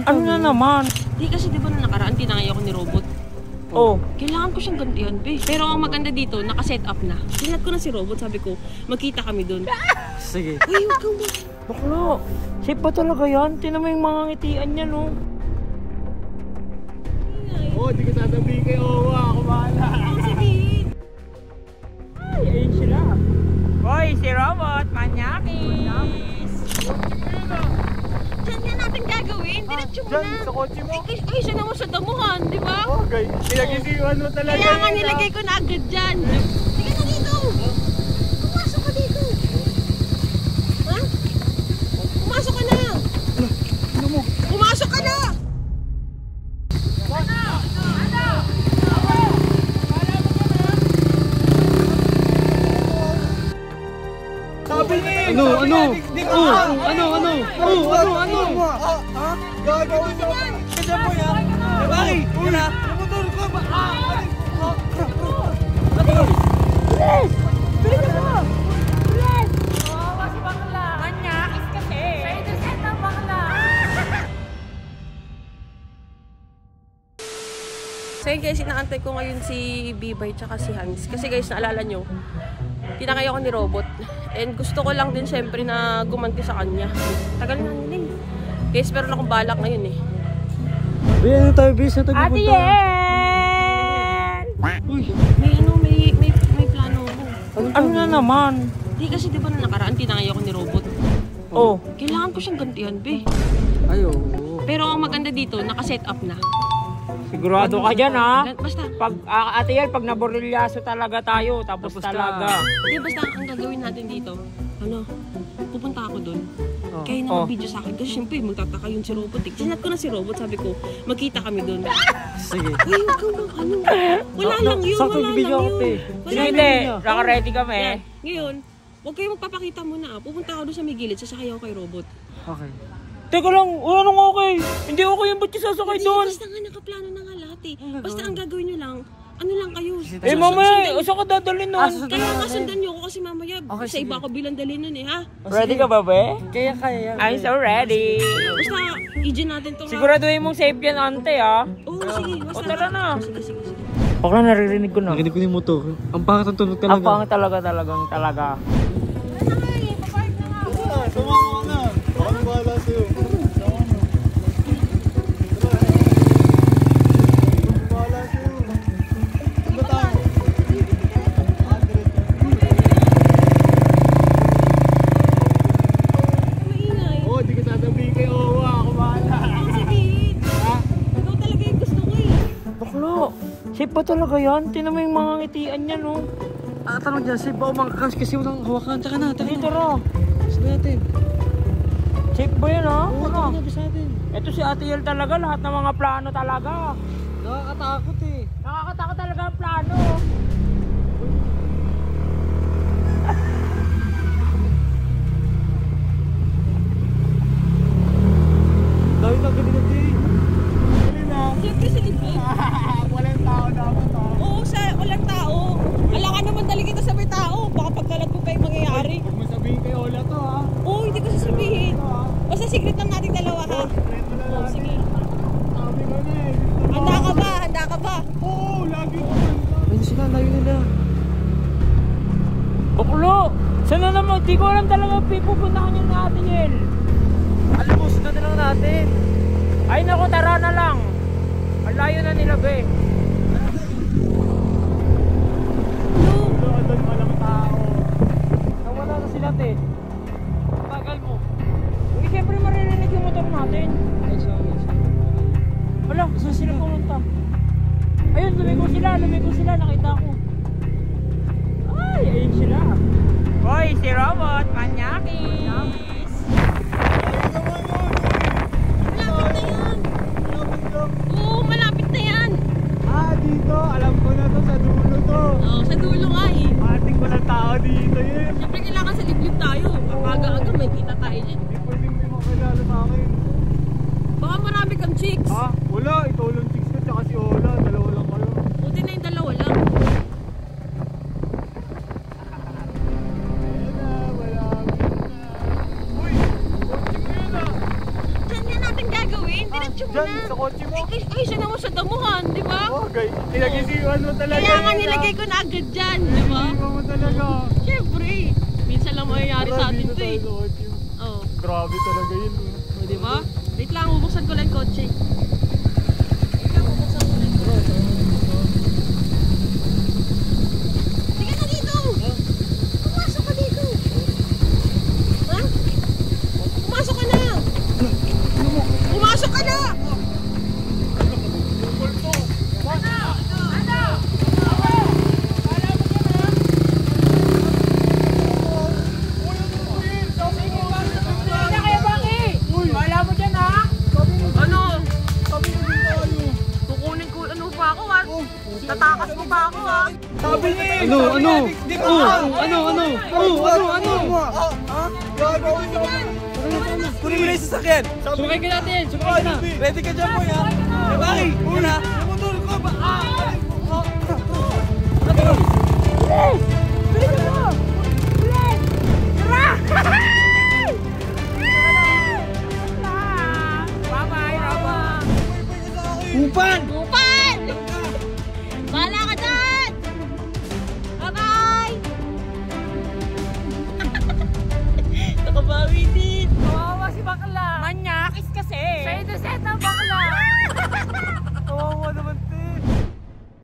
Ano na naman? Di kasi di ba na nakaraan, tinangay ako ni Robot. Oh. Kailangan ko siyang gantihan, be. Pero ang maganda dito, naka-set up na. Sinat ko na si Robot, sabi ko, magkita kami dun. Sige. Uy, huwag kang ba? Bakla, safe ba talaga yan? Tinan mo yung mga ngitian niya, no? Oh, di ko sasabihin kay Owa. Ako bahala. Ang sabihin. Ay, ayun sila. Hoy, si Robot, manyakis. Diyan nga natin gagawin. Diretso mo Diyan, na. sa kotse mo. Ay, siya naman sa damuhan, di ba? Oh, guys. Pinag-isiwan mo talaga. Kaya nga nilagay ko na agad dyan. Sige na dito. Pumasok ka dito. Ha? Pumasok ka na. Ano mo? Pumasok ka na. Sabi niya. Ano? Ano? Ha? Gagawin mo. Kasi mo yan. Bakit? Una. Motor ko ba? Bilis! Bilis mo! Bilis! Kawawa si bakla. Manyakis kasi. Sa ng bakla. So yun guys, inaantay ko ngayon si Bibay tsaka si Hans. Kasi guys, naalala nyo, tinakay ako ni Robot. And gusto ko lang din syempre na gumanti sa kanya. Tagal na nila eh. Guys, meron akong balak ngayon eh. Ano tayo, bis? Ate Yen! Uy. May plano ako. Ano na naman? Di kasi di ba na nakaraan, tinakay ako ni Robot. Oh. Kailangan ko siyang gantihan, be. Ayo. Pero ang maganda dito, naka-set up na. Sigurado ka dyan, ha? Basta, Pag, ate yan, pag naborilyaso talaga tayo, tapos talaga. di basta ang gagawin natin dito, ano, pupunta ako doon. Oh. Kaya na mag-video sa akin. Kasi syempre, magtataka yun si Robot. Sinat ko na si Robot, sabi ko, magkita kami doon. Sige. Uy, huwag kang bang ano. Wala lang yun, sakto wala lang video yun. ako, te. Wala lang Hindi, yun. naka-ready kami. Yan. Ngayon, huwag kayong magpapakita muna. Pupunta ako doon sa may gilid, sasakay ako kay Robot. Okay. Teka lang, wala nang okay. Hindi okay yung ba't yung sasakay Hindi, doon? basta nga nakaplano na nga lahat eh. Basta ang gagawin nyo lang, ano lang kayo. Eh mamaya, saan ka dadalhin nun? Kaya nga sundan nyo ako kasi mamaya sa iba ko bilang dalhin nun eh ha. Ready ka ba, be? Kaya. I'm so ready. Basta, i-gin natin to ha. Siguraduhin mong safe yan, ante, ha? Oo, sige. Basta. O, tara na. Sige. Bakla, naririnig ko na. Nakinig ko yung motor. Ang pangat ang tunog Ang talaga. pangit talaga. Sumama ka na. Ako na bahala sa'yo. Safe ba talaga yan? Tinan mo yung mga ngitian niya, no? Tanong dyan, safe ba umakas kasi walang hawakan? Taka na. Dito, ro. Sabi natin. Safe ba yan, ha? Oo, taka na, bis natin. Ito si Ate Yel talaga, lahat ng mga plano talaga. Nakakatakot eh. Nakakatakot talaga ang plano. Dahil na ganun natin. Dali na. Siyempre silip eh. Walang tao dapat ha. Oo, walang tao. Alangan naman dali kita sa may tao. Baka pagkalat mo pa yung mangyayari. Huwag mo sabihin kay Ola to ha. Oo, hindi ko sasabihin. Basta secret lang nating dalawa ha. Oo, sige. Sabi ko na eh. Handa ka ba? Oo, lagi ko. Ayun sila, layo nila. Baklo! Sana naman, di ko alam talaga pupuntahan niyo na Ate Yel. Alam mo, sunod na lang natin. Ay naku, tara na lang. Ang layo na nila, be. Doon walang tao. Nawala na sila, te. Tagal mo. Hindi, siyempre maririnig yung motor natin. Ay, sorry. Wala, saan sila pumunta? Ayun, lumiko sila, nakita ko. Ay, ayun sila. Hoy, si Robot, manyakis. Malapit na yan. Oo, malapit na yan. Dito. Alam ko na to, sa dulo to. Oo, sa dulo nga eh. Ating walang tao dito yun. Siyempre kailangan sa liblib tayo. Aga-aga may kita tayo dyan. Hindi pwedeng may makilala sa akin. Baka marami kang chicks. Wala. Ikaw lang chicks ko, tsaka si Ola. Dalawa lang kayo. Buti na yung dalawa lang. Ayan na, malapit na. Diyan, sa kotse mo. Ay, siya naman sa damuhan, di ba? Oh, guys. Pinag-isiwan mo talaga. Kaya nga nilagay ko na agad dyan, di ba? Pinag-isiwan mo talaga. Siyempre, minsan lang mangyayari sa atin to eh. Oh, Grabe talaga yun. di ba? Wait lang, bubuksan ko lang yung kotse. Sige na dito! Pumasok ka dito! Ha? Pumasok ka na! Pumasok ka na! Ano? Kukunin ko ano pa ako ha? Tatakas mo pa ako ha? Sabi niya eh. Ano? Ha? Gagawin mo. Kunin mo na yung sasakyan. Sumakay ka natin! Sumakay ka na! Ready ka dyan, boy, ha? Eh, bakit? Una. Motor ko ba? Upan! Upan! Bahala ka dyan! Bye-bye! Nakabawi din! Kawawa si bakla. Manya.